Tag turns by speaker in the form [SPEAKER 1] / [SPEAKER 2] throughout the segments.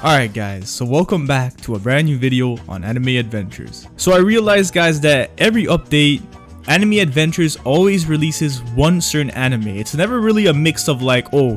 [SPEAKER 1] Alright guys, so welcome back to a brand new video on Anime Adventures. So I realized guys that every update, Anime Adventures always releases one certain anime. It's never really a mix of like, oh,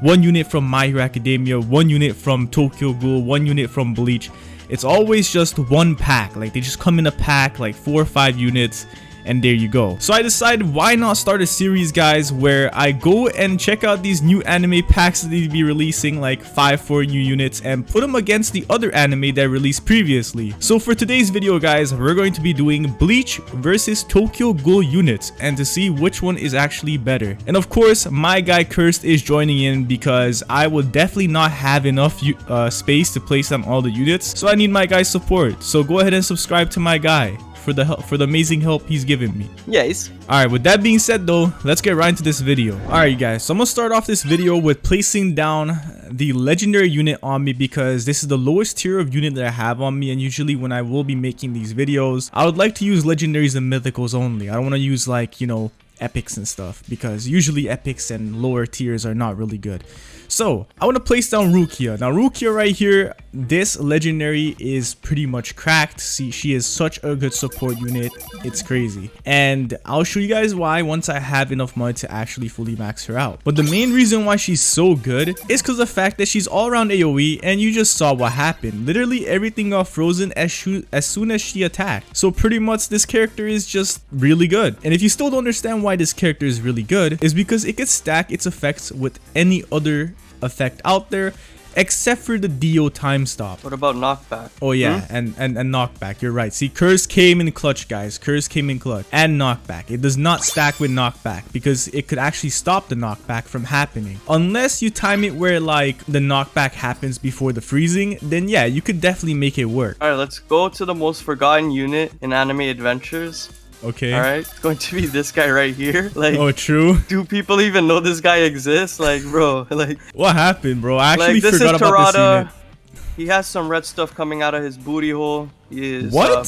[SPEAKER 1] one unit from My Hero Academia, one unit from Tokyo Ghoul, one unit from Bleach. It's always just one pack. Like they just come in a pack, like 4 or 5 units. And there you go. So I decided why not start a series guys where I go and check out these new anime packs that they be releasing, like 4 new units, and put them against the other anime that released previously. So for today's video guys, we're going to be doing Bleach versus Tokyo Ghoul units and to see which one is actually better. And of course my guy Cursed is joining in because I will definitely not have enough space to place on all the units, so I need my guy's support. So go ahead and subscribe to my guy for the amazing help he's given me.
[SPEAKER 2] Yes.
[SPEAKER 1] Alright, with that being said though, let's get right into this video. Alright guys, so I'm gonna start off this video with placing down the legendary unit on me because this is the lowest tier of unit that I have on me, and usually when I will be making these videos, I would like to use legendaries and mythicals only. I don't want to use like, you know, epics and stuff because usually epics and lower tiers are not really good. So I want to place down Rukia. Now Rukia right here, this legendary is pretty much cracked. See, she is such a good support unit, it's crazy, and I'll show you guys why once I have enough money to actually fully max her out. But the main reason why she's so good is because of the fact that she's all around AoE, and you just saw what happened. Literally everything got frozen as soon as she attacked. So pretty much this character is just really good. And if you still don't understand why this character is really good, is because it can stack its effects with any other effect out there except for the Dio time stop.
[SPEAKER 2] What about knockback?
[SPEAKER 1] Oh yeah, and knockback. You're right. See, Curse came in clutch guys. Curse came in clutch. And knockback. It does not stack with knockback because it could actually stop the knockback from happening. Unless you time it where like the knockback happens before the freezing, then yeah, you could definitely make it work.
[SPEAKER 2] Alright, let's go to the most forgotten unit in Anime Adventures.
[SPEAKER 1] Okay.
[SPEAKER 2] Alright, it's going to be this guy right here. Like,
[SPEAKER 1] oh, true.
[SPEAKER 2] Do people even know this guy exists? Like, bro, like,
[SPEAKER 1] what happened, bro? I actually
[SPEAKER 2] like,
[SPEAKER 1] forgot about this unit.
[SPEAKER 2] He has some red stuff coming out of his booty hole. He is
[SPEAKER 1] what?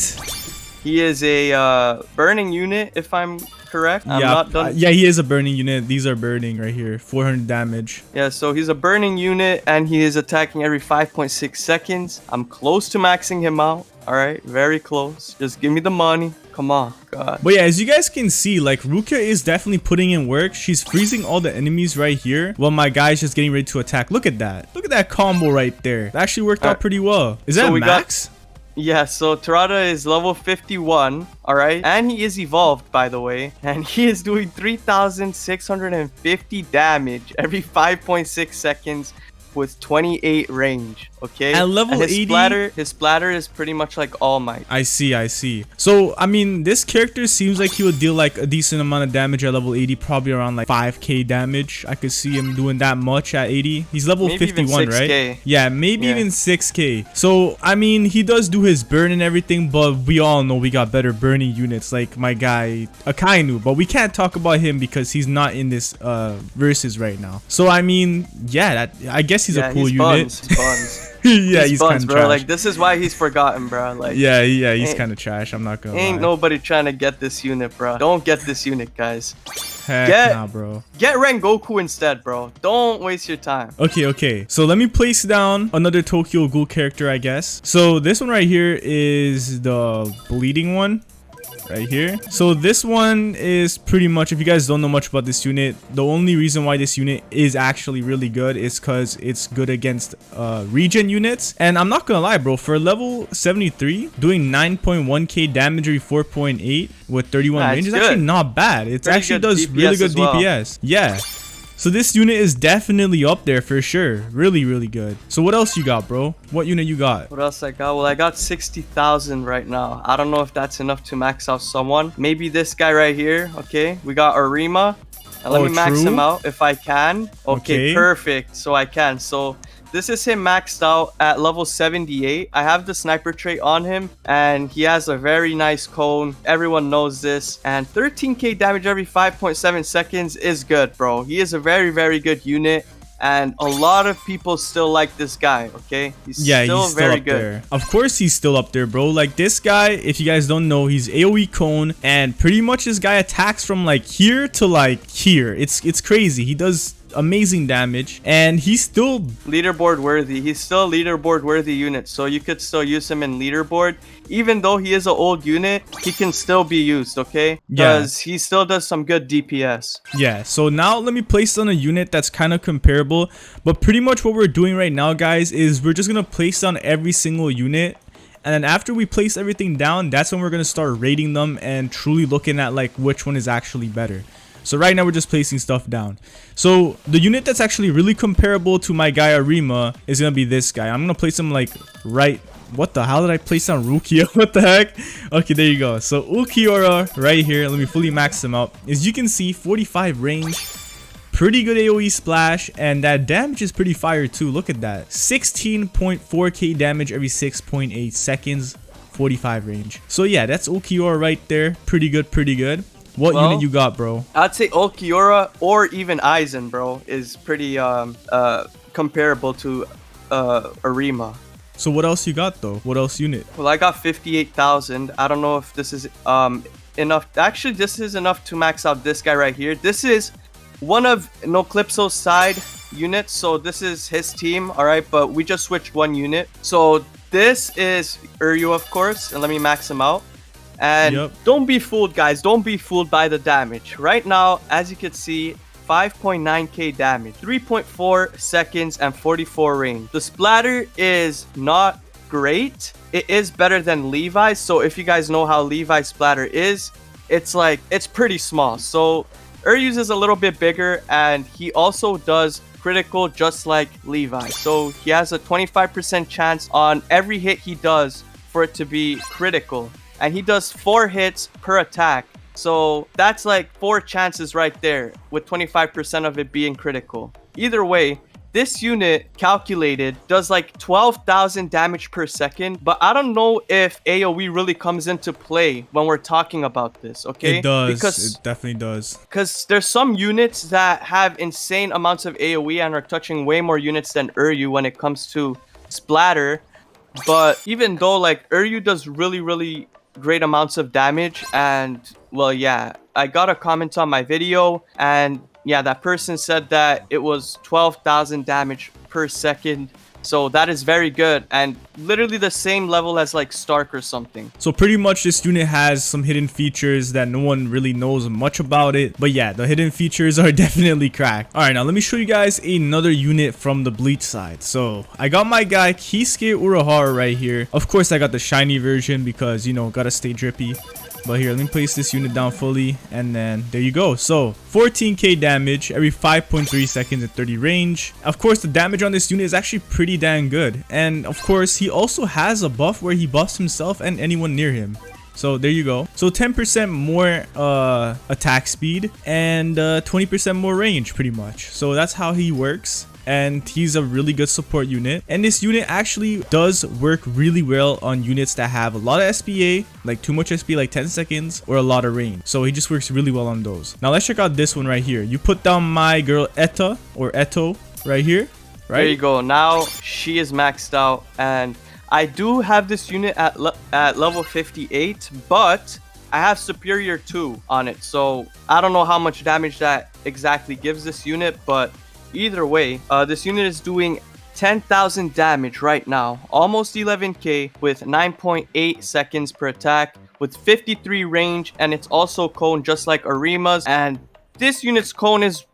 [SPEAKER 2] He is a burning unit, if I'm correct. I'm not done.
[SPEAKER 1] Yeah, he is a burning unit. These are burning right here. 400 damage.
[SPEAKER 2] Yeah, so he's a burning unit and he is attacking every 5.6 seconds. I'm close to maxing him out. All right, very close. Just give me the money. Come on, God.
[SPEAKER 1] But yeah, as you guys can see, like Rukia is definitely putting in work. She's freezing all the enemies right here while my guy's just getting ready to attack. Look at that. Look at that combo right there. It actually worked out pretty well. Is that max?
[SPEAKER 2] Yeah, so Terada is level 51, alright? And he is evolved, by the way. And he is doing 3,650 damage every 5.6 seconds with 28 range, okay?
[SPEAKER 1] At level 80,
[SPEAKER 2] his splatter is pretty much like All Might.
[SPEAKER 1] I see. So, I mean, this character seems like he would deal like a decent amount of damage at level 80, probably around like 5k damage. I could see him doing that much at 80. He's level
[SPEAKER 2] maybe
[SPEAKER 1] 51,
[SPEAKER 2] even 6K.
[SPEAKER 1] Right? Yeah, maybe even 6k. So, I mean, he does do his burn and everything, but we all know we got better burning units like my guy Akainu, but we can't talk about him because he's not in this versus right now. So, I mean, yeah, I guess he's a cool unit.
[SPEAKER 2] He's buns.
[SPEAKER 1] Yeah, he's kind of
[SPEAKER 2] bro.
[SPEAKER 1] trash.
[SPEAKER 2] Like, this is why he's forgotten, bro. Like,
[SPEAKER 1] yeah, he's kind of trash. I'm not gonna lie.
[SPEAKER 2] Ain't nobody trying to get this unit, bro. Don't get this unit, guys.
[SPEAKER 1] Heck nah, bro.
[SPEAKER 2] Get Rengoku instead, bro. Don't waste your time.
[SPEAKER 1] Okay. So let me place down another Tokyo Ghoul character, I guess. So this one right here is the bleeding one. Right here. So this one is pretty much, if you guys don't know much about this unit, the only reason why this unit is actually really good is because it's good against regen units. And I'm not gonna lie, bro, for level 73 doing 9.1k damage every 4.8 with 31 range is actually not bad. It actually does really good DPS. Yeah. So this unit is definitely up there for sure. Really good. So what else you got, bro? What unit you got?
[SPEAKER 2] What else I got? Well, I got 60,000 right now. I don't know if that's enough to max out someone. Maybe this guy right here. Okay, we got Arima. And let me max him out if I can. Okay, perfect. So I can. So this is him maxed out at level 78. I have the sniper trait on him and he has a very nice cone. Everyone knows this. And 13k damage every 5.7 seconds is good, bro. He is a very good unit. And a lot of people still like this guy, okay? He's still very good.
[SPEAKER 1] There. Of course he's still up there, bro. Like this guy, if you guys don't know, he's AoE cone, and pretty much this guy attacks from like here to like here. It's crazy. He does amazing damage, and he's still
[SPEAKER 2] leaderboard worthy. He's still a leaderboard worthy unit, so you could still use him in leaderboard. Even though he is an old unit, he can still be used, okay? Because he still does some good DPS.
[SPEAKER 1] Yeah, so now let me place on a unit that's kind of comparable, but pretty much what we're doing right now, guys, is we're just gonna place down every single unit, and then after we place everything down, that's when we're gonna start rating them and truly looking at like which one is actually better. So right now we're just placing stuff down. So the unit that's actually really comparable to my guy Arima is gonna be this guy. I'm gonna place him like right. What the hell did I place down Rukia? What the heck? Okay, there you go. So Ulquiorra right here. Let me fully max him out. As you can see, 45 range. Pretty good AoE splash, and that damage is pretty fire too. Look at that. 16.4k damage every 6.8 seconds. 45 range. So yeah, that's Ulquiorra right there. Pretty good, pretty good. What unit you got, bro?
[SPEAKER 2] I'd say Ulquiorra or even Aizen, bro, is pretty comparable to Arima.
[SPEAKER 1] So what else you got though? What else unit?
[SPEAKER 2] Well, I got 58,000. I don't know if this is enough. Actually, this is enough to max out this guy right here. This is one of Noclypso's side units, so this is his team, all right? But we just switched one unit. So this is Uryu, of course, and let me max him out. And don't be fooled, guys. Don't be fooled by the damage. Right now, as you can see, 5.9k damage, 3.4 seconds, and 44 range. The splatter is not great. It is better than Levi's. So if you guys know how Levi's splatter is, it's pretty small. So Uryu's is a little bit bigger, and he also does critical just like Levi. So he has a 25% chance on every hit he does for it to be critical. And he does 4 hits per attack. So that's like 4 chances right there, with 25% of it being critical. Either way, this unit calculated does like 12,000 damage per second. But I don't know if AoE really comes into play when we're talking about this, okay?
[SPEAKER 1] It does. It definitely does.
[SPEAKER 2] Because there's some units that have insane amounts of AoE and are touching way more units than Uryu when it comes to splatter. But even though like Uryu does really great amounts of damage, and well, yeah, I got a comment on my video, and yeah, that person said that it was 12,000 damage per second. So that is very good, and literally the same level as like Stark or something.
[SPEAKER 1] So pretty much this unit has some hidden features that no one really knows much about it. But yeah, the hidden features are definitely cracked. Alright, now let me show you guys another unit from the Bleach side. So I got my guy Kisuke Urahara right here. Of course I got the shiny version because, you know, gotta stay drippy. But here, let me place this unit down fully, and then there you go. So 14k damage every 5.3 seconds and 30 range. Of course, the damage on this unit is actually pretty dang good, and of course he also has a buff where he buffs himself and anyone near him. So there you go. So 10% more attack speed and 20% more range pretty much. So that's how he works. And he's a really good support unit, and this unit actually does work really well on units that have a lot of SPA, like too much SPA, like 10 seconds, or a lot of range. So he just works really well on those. Now let's check out this one right here. You put down my girl Etta or Eto right here, right?
[SPEAKER 2] There you go. Now she is maxed out, and I do have this unit at level 58, but I have superior 2 on it. So I don't know how much damage that exactly gives this unit, but either way, this unit is doing 10,000 damage right now, almost 11k, with 9.8 seconds per attack, with 53 range, and it's also cone just like Arima's. And this unit's cone is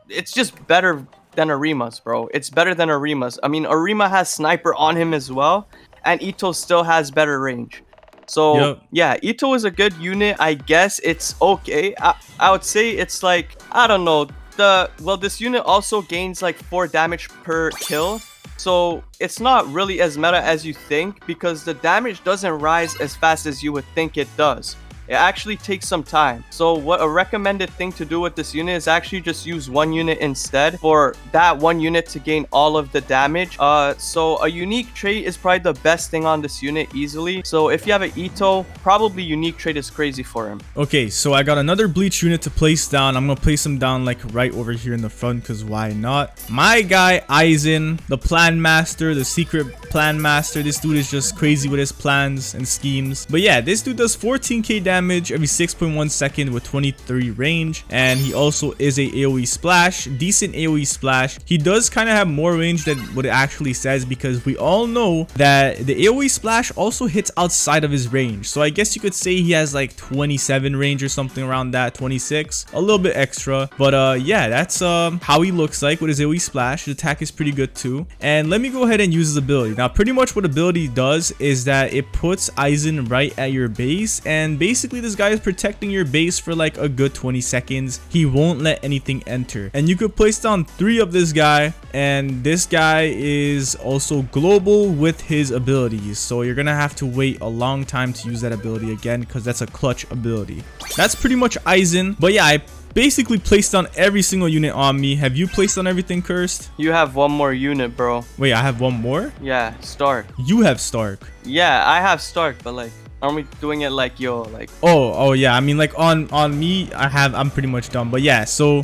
[SPEAKER 2] it's just better than Arima's, bro. It's better than Arima's. I mean, Arima has sniper on him as well, and Ito still has better range. So yeah, Ito is a good unit. I guess it's okay. I would say it's like, I don't know. Well, this unit also gains like 4 damage per kill, so it's not really as meta as you think, because the damage doesn't rise as fast as you would think it does. It actually takes some time. So what a recommended thing to do with this unit is actually just use one unit instead for that one unit to gain all of the damage. So a unique trait is probably the best thing on this unit easily. So if you have an Ito, probably unique trait is crazy for him.
[SPEAKER 1] Okay, so I got another Bleach unit to place down. I'm gonna place him down like right over here in the front, because why not? My guy Aizen, the plan master, the secret plan master. This dude is just crazy with his plans and schemes. But yeah, this dude does 14k damage damage every 6.1 second with 23 range, and he also is a AoE splash, decent AoE splash. He does kind of have more range than what it actually says, because we all know that the AoE splash also hits outside of his range. So I guess you could say he has like 27 range or something around that, 26, a little bit extra. But yeah, that's how he looks like with his AoE splash. His attack is pretty good too. And let me go ahead and use his ability. Now pretty much what ability does is that it puts Aizen right at your base, and basically this guy is protecting your base for like a good 20 seconds. He won't let anything enter, and you could place down 3 of this guy, and this guy is also global with his abilities, so you're gonna have to wait a long time to use that ability again, because that's a clutch ability. That's pretty much Aizen. But yeah, I basically placed on every single unit on me. Have you placed on everything, Cursed?
[SPEAKER 2] You have one more unit, bro.
[SPEAKER 1] Wait, I have one more?
[SPEAKER 2] Yeah, Stark.
[SPEAKER 1] You have Stark.
[SPEAKER 2] Yeah, I have Stark, but like, aren't we doing it like, yo, like...
[SPEAKER 1] Oh yeah, I mean, like on me, I'm pretty much done. But yeah, so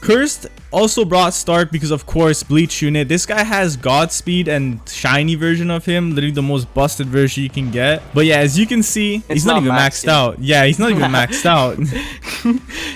[SPEAKER 1] Cursed also brought Stark because, of course, Bleach unit. This guy has Godspeed and shiny version of him, literally the most busted version you can get. But yeah, as you can see, he's not even maxed out. Yeah, he's not even maxed out.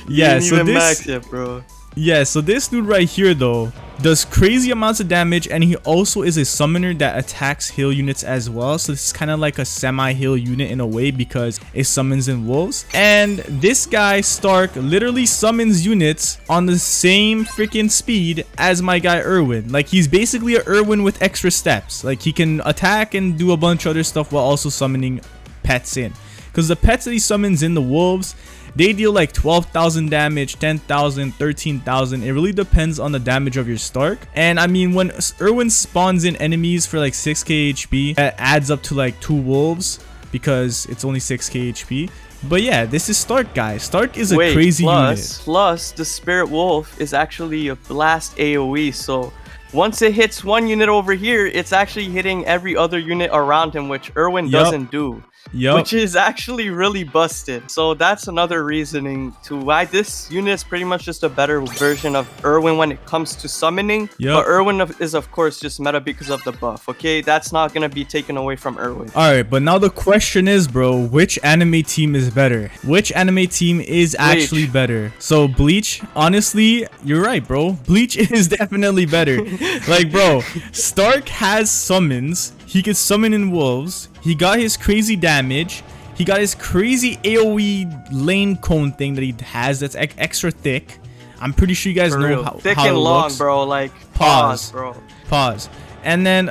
[SPEAKER 1] Yeah, so this
[SPEAKER 2] max yet, bro.
[SPEAKER 1] Yeah, so this dude right here though does crazy amounts of damage, and he also is a summoner that attacks heal units as well. So this is kind of like a semi-heal unit in a way, because it summons in wolves. And this guy Stark literally summons units on the same freaking speed as my guy Erwin. Like, he's basically a Erwin with extra steps. Like, he can attack and do a bunch of other stuff while also summoning pets in, because the pets that he summons in, the wolves, they deal like 12,000 damage, 10,000, 13,000. It really depends on the damage of your Stark. And I mean, when Erwin spawns in enemies for like 6k HP, that adds up to like 2 wolves, because it's only 6k HP. But yeah, this is Stark, guys. Stark is a crazy unit.
[SPEAKER 2] Plus, the Spirit Wolf is actually a blast AoE, so once it hits one unit over here, it's actually hitting every other unit around him, which Erwin doesn't do. Which is actually really busted. So that's another reasoning to why this unit is pretty much just a better version of Erwin when it comes to summoning. But Erwin is, of course, just meta because of the buff. Okay, that's not gonna be taken away from Erwin.
[SPEAKER 1] Alright, but now the question is, bro, which anime team is better? Which anime team is actually better? So Bleach, honestly, you're right, bro. Bleach is definitely better. Like, bro, Stark has summons. He could summon in wolves. He got his crazy damage. He got his crazy AoE lane cone thing that he has that's extra thick. I'm pretty sure you guys know how
[SPEAKER 2] thick and long, looks. Bro. Like, pause, bro.
[SPEAKER 1] Pause. And then,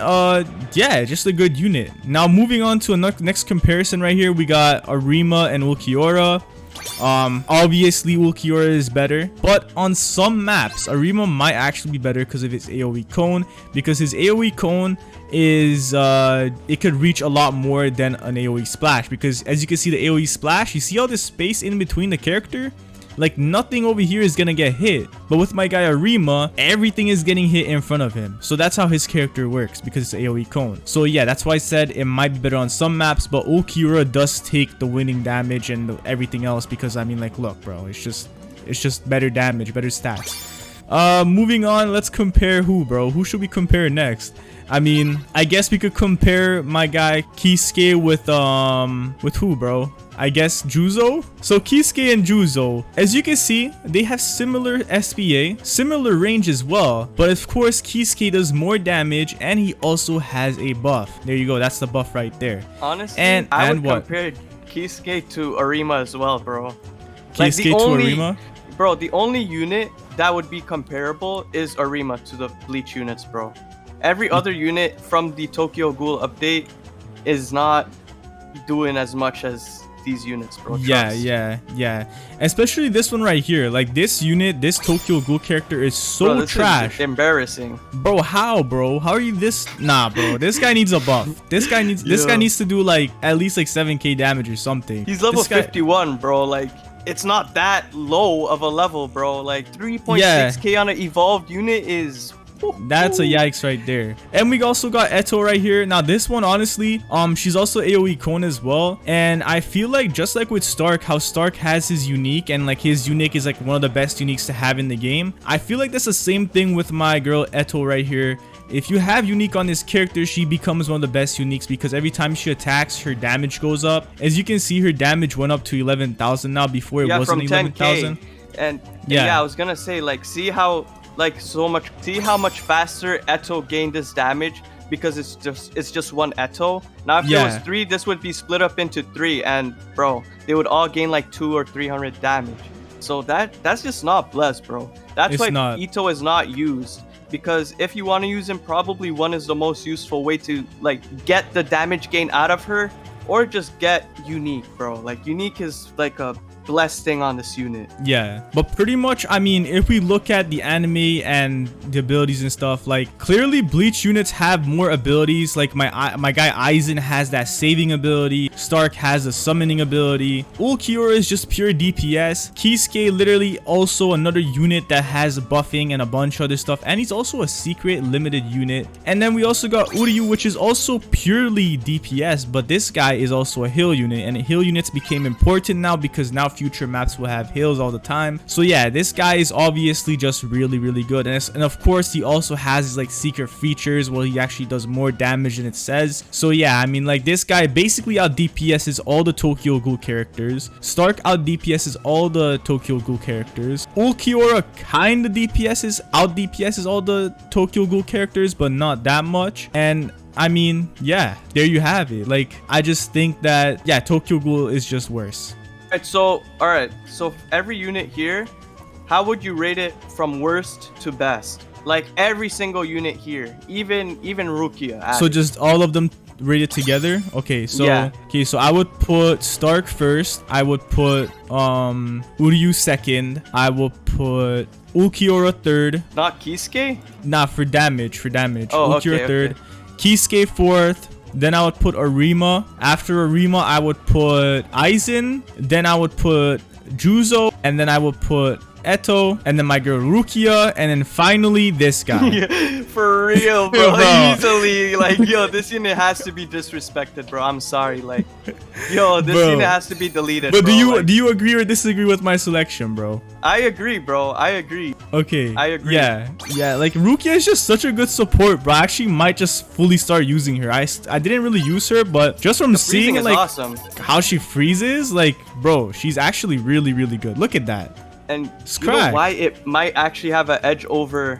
[SPEAKER 1] yeah, just a good unit. Now, moving on to a next comparison right here, we got Arima and Ulquiorra. Obviously Ulquiorra is better, but on some maps Arima might actually be better because of his AoE cone, because his AoE cone is it could reach a lot more than an AoE splash, because as you can see, the AoE splash, you see all this space in between the character, like nothing over here is gonna get hit. But with my guy Arima, everything is getting hit in front of him. So that's how his character works, because it's AoE cone. So yeah, that's why I said it might be better on some maps, but Ulquiorra does take the winning damage and everything else, because I mean, like, look, bro, it's just better damage, better stats. Moving on, let's compare who, bro? Who should we compare next? I mean, I guess we could compare my guy Kisuke with who, bro? I guess Juzo. So Kisuke and Juzo, as you can see, they have similar SPA, similar range as well, but of course Kisuke does more damage and he also has a buff. There you go, that's the buff right there.
[SPEAKER 2] Honestly, I would compare Kisuke to Arima as well, bro.
[SPEAKER 1] Kisuke to Arima?
[SPEAKER 2] Bro, the only unit that would be comparable is Arima to the Bleach units, bro. Every other unit from the Tokyo Ghoul update is not doing as much as these units, bro.
[SPEAKER 1] Yeah. Especially this one right here. Like, this unit, this Tokyo Ghoul character is so
[SPEAKER 2] bro,
[SPEAKER 1] trash.
[SPEAKER 2] Is embarrassing.
[SPEAKER 1] Bro, how, bro? How are you this? Nah, bro. This guy needs a buff. This guy needs to do like at least like 7k damage or something.
[SPEAKER 2] He's level 51, bro. Like, it's not that low of a level, bro. Like 3.6k on an evolved unit is...
[SPEAKER 1] That's a yikes right there. And we also got Eto right here. Now this one, honestly, she's also AoE cone as well, and I feel like just like with Stark, how Stark has his unique, and like his unique is like one of the best uniques to have in the game, I feel like that's the same thing with my girl Eto right here. if you have unique on this character, she becomes one of the best uniques because every time she attacks, her damage goes up. As you can see, her damage went up to 11,000 now. Before it wasn't 11,000.
[SPEAKER 2] And yeah, I was gonna say, like, see how much faster Eto gained this damage because it's just one Eto. Now if there was 3, this would be split up into 3, and bro, they would all gain like 200 or 300 damage. So that's just not blessed, bro. That's why Ito is not used. Because if you want to use him, probably 1 is the most useful way to like get the damage gain out of her, or just get unique, bro. Like unique is like a blessed thing on this unit.
[SPEAKER 1] Yeah, but pretty much, I mean, if we look at the anime and the abilities and stuff, like clearly Bleach units have more abilities. Like my guy Aizen has that saving ability, Stark has a summoning ability, Ulquiorra is just pure DPS, Kisuke literally also another unit that has buffing and a bunch of other stuff, and he's also a secret limited unit. And then we also got Uryu, which is also purely DPS, but this guy is also a heal unit, and heal units became important now because now future maps will have heals all the time. So yeah, this guy is obviously just really good, and of course he also has his like secret features where he actually does more damage than it says. So yeah, I mean, like this guy basically out DPSs all the Tokyo Ghoul characters. Stark out DPSs all the Tokyo Ghoul characters. Ulquiorra kind of out DPSs all the Tokyo Ghoul characters, but not that much. And I mean, yeah, there you have it. Like, I just think that, yeah, Tokyo Ghoul is just worse.
[SPEAKER 2] Alright, so every unit here, how would you rate it from worst to best? Like every single unit here, even Rukia added.
[SPEAKER 1] So just all of them rated together? Okay, so so I would put Stark first, I would put Uryu second, I will put Ulquiorra third.
[SPEAKER 2] Not Kisuke?
[SPEAKER 1] Nah, for damage. Oh, Ulquiorra third.
[SPEAKER 2] Okay.
[SPEAKER 1] Kisuke fourth. Then I would put Arima. After Arima, I would put Aizen. Then I would put Juzo. And then I would put Eto. And then my girl Rukia. And then finally this guy.
[SPEAKER 2] For real, bro. Easily. Like, yo, this unit has to be disrespected, bro. I'm sorry. Like, yo, this unit has to be deleted.
[SPEAKER 1] But do you agree or disagree with my selection, bro?
[SPEAKER 2] I agree, bro. I agree.
[SPEAKER 1] Okay.
[SPEAKER 2] I agree.
[SPEAKER 1] Yeah. Like Rukia is just such a good support, bro. I actually might just fully start using her. I didn't really use her, but just from seeing like how she freezes, like, bro, she's actually really good. Look at that.
[SPEAKER 2] And you know why it might actually have an edge over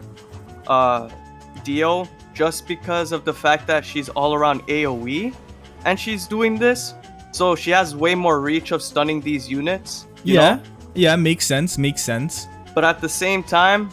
[SPEAKER 2] Dio? Just because of the fact that she's all around AoE and she's doing this, so she has way more reach of stunning these units. You know?
[SPEAKER 1] Yeah, makes sense.
[SPEAKER 2] But at the same time,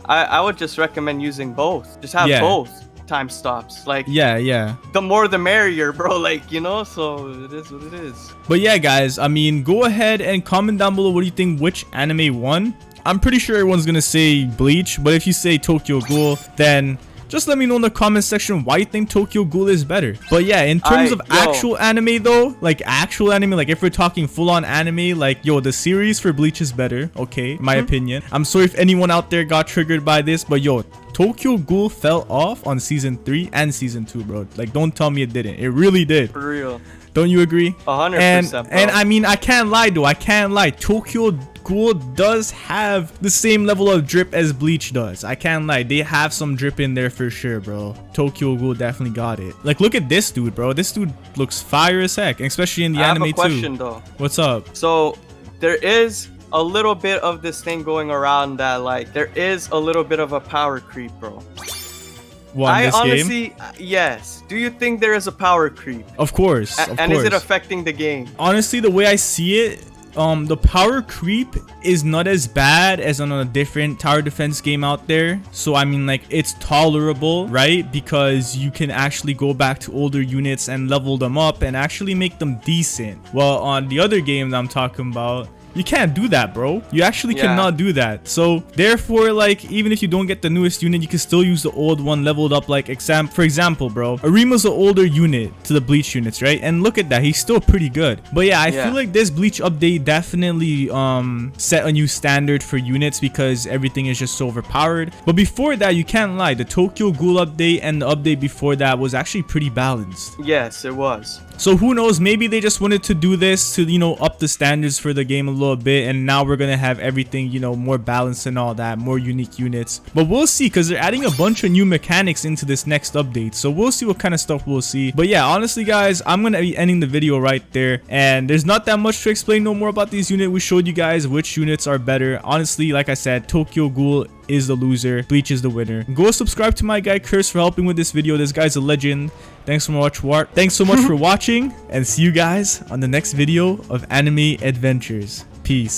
[SPEAKER 2] I would just recommend using both. Just have both time stops. Like,
[SPEAKER 1] yeah.
[SPEAKER 2] The more the merrier, bro. Like, you know, so it is what it is.
[SPEAKER 1] But yeah, guys, I mean, go ahead and comment down below what do you think which anime won. I'm pretty sure everyone's gonna say Bleach, but if you say Tokyo Ghoul, then just let me know in the comment section why you think Tokyo Ghoul is better. But yeah, in terms of actual anime though, like if we're talking full-on anime, like, yo, the series for Bleach is better, okay, in my opinion. I'm sorry if anyone out there got triggered by this, but yo, Tokyo Ghoul fell off on season 3 and season 2, bro. Like, don't tell me it didn't. It really did.
[SPEAKER 2] For real.
[SPEAKER 1] Don't you agree?
[SPEAKER 2] 100%, bro.
[SPEAKER 1] And I mean, I can't lie though. Tokyo Ghoul does have the same level of drip as Bleach does. I can't lie. They have some drip in there for sure, bro. Tokyo Ghoul definitely got it. Like, look at this dude, bro. This dude looks fire as heck, especially in the anime too. I have a question though. What's up?
[SPEAKER 2] So there is a little bit of this thing going around that, like, there is a little bit of a power creep, bro.
[SPEAKER 1] What, in this game?
[SPEAKER 2] Yes. Do you think there is a power creep?
[SPEAKER 1] Of course.
[SPEAKER 2] And is it affecting the game?
[SPEAKER 1] Honestly, the way I see it, the power creep is not as bad as on a different tower defense game out there. So I mean, like, it's tolerable, right? Because you can actually go back to older units and level them up and actually make them decent. Well, on the other game that I'm talking about, you can't do that, bro. You actually cannot do that. So therefore, like, even if you don't get the newest unit, you can still use the old one leveled up. Like, for example, bro, Arima's an older unit to the Bleach units, right? And look at that, he's still pretty good. But yeah, I feel like this Bleach update definitely set a new standard for units because everything is just so overpowered. But before that, you can't lie, the Tokyo Ghoul update and the update before that was actually pretty balanced.
[SPEAKER 2] Yes, it was.
[SPEAKER 1] So who knows, maybe they just wanted to do this to, you know, up the standards for the game a little bit, and now we're gonna have everything, you know, more balanced and all that, more unique units. But we'll see, because they're adding a bunch of new mechanics into this next update, so we'll see what kind of stuff we'll see. But yeah, honestly guys, I'm gonna be ending the video right there, and there's not that much to explain no more about these units. We showed you guys which units are better. Honestly, like I said, Tokyo Ghoul is the loser, Bleach is the winner. Go subscribe to my guy Curse for helping with this video. This guy's a legend. Thanks so much for watching, and see you guys on the next video of anime adventures. Peace.